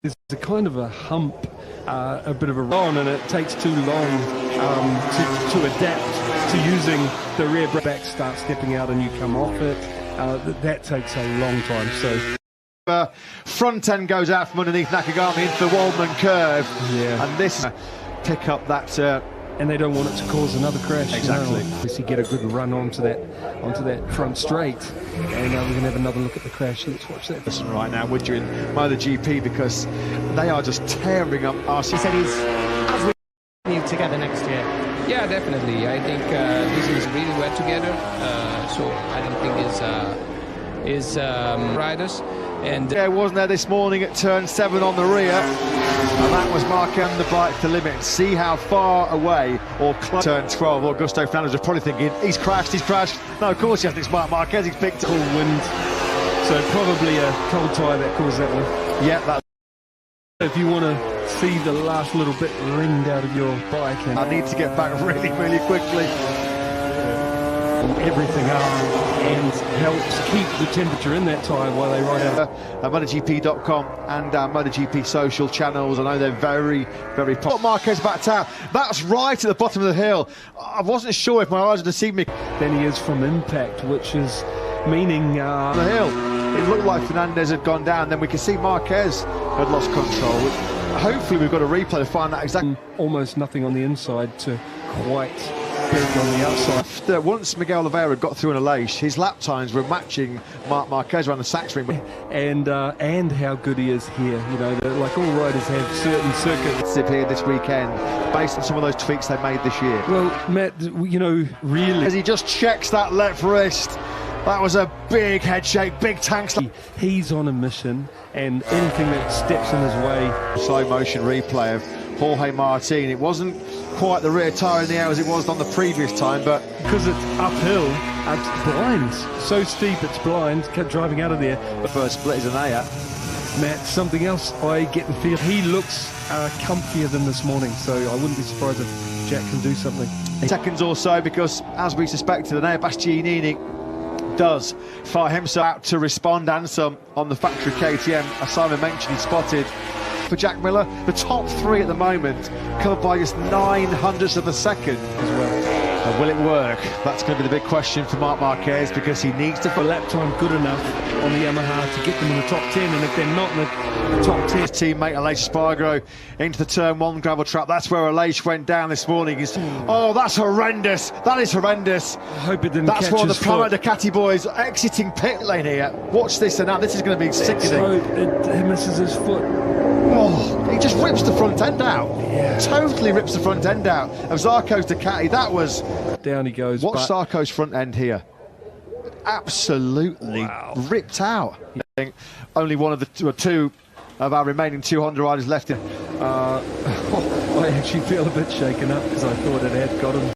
There's a kind of a hump, a bit of a run, and it takes too long to adapt to using the rear back. Start stepping out and you come off it. That takes a long time. So front end goes out from underneath Nakagami into the Waldman curve, yeah, and this pick up that. And they don't want it to cause another crash. Exactly. You get a good run onto that front straight, and we're going to have another look at the crash. Let's watch that. Listen right now, would you, in MotoGP, because they are just tearing up RC. He said he's as we new together next year. Yeah, definitely. I think this is really well together. So I don't think is riders. And yeah, wasn't there this morning at turn 7 on the rear, and that was Marquez the bike to limit. And see how far away or close. Turn 12, Augusto Fernandez was probably thinking, he's crashed. No, of course he hasn't. It's Marc Marquez, he's picked cool wind, so probably a cold tyre that caused that one. Yeah, that's. If you want to see the last little bit ringed out of your bike, and I need to get back really quickly. Everything up and helps keep the temperature in that tyre while they ride out. MotoGP.com and our MotoGP social channels. I know they're very popular. Marquez backed out. That's right at the bottom of the hill. I wasn't sure if my eyes had deceived me. Then he is from impact, which is meaning the hill. It looked like Fernandez had gone down. Then we could see Marquez had lost control. Hopefully we've got a replay to find that exactly. Almost nothing on the inside to quite big on the outside. Once Miguel Oliveira got through in a lace, his lap times were matching Marc Marquez around the Sachs ring. And how good he is here. You know, like all riders have certain circuits here this weekend based on some of those tweaks they made this year. Well, Matt, you know, really, as he just checks that left wrist, that was a big head shake, big tank slap. He's on a mission, and anything that steps in his way. Slow motion replay of Jorge Martin. It wasn't quite the rear tyre in the air as it was on the previous time, but because it's uphill, it's blind, so steep it's blind. Kept driving out of there. The first split is an A. Matt, something else I get the feel he looks comfier than this morning, so I wouldn't be surprised if Jack can do something. Seconds or so, because as we suspected, Enea Bastianini does fire himself out to respond, and some on the factory KTM. As Simon mentioned, he spotted for Jack Miller. The top 3 at the moment covered by just 900ths of a second as well. And will it work? That's going to be the big question for Marc Marquez, because he needs to... For lap time good enough on the Yamaha to get them in the top 10, and if they're not in the top 10... His teammate Aleix Spargo into the turn 1 gravel trap. That's where Aleix went down this morning. Oh, that's horrendous. That is horrendous. I hope it didn't That's catch one of his the Pramac foot. Ducati boys exiting pit lane here. Watch this, and now this is going to be sickening. So it misses his foot. Oh, he just rips the front end out. Yeah. Totally rips the front end out of Zarco's Ducati. That was... Down he goes. Watch Zarco's front end here. Absolutely ripped out. I think only one of the two of our remaining 2 Honda riders left in. I actually feel a bit shaken up because I thought it had got him.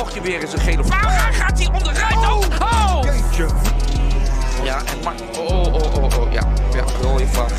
mocht je weer eens een gele vlag. Waar gaat hij onderuit ook? Oh! Ja, en ja, rode vlag.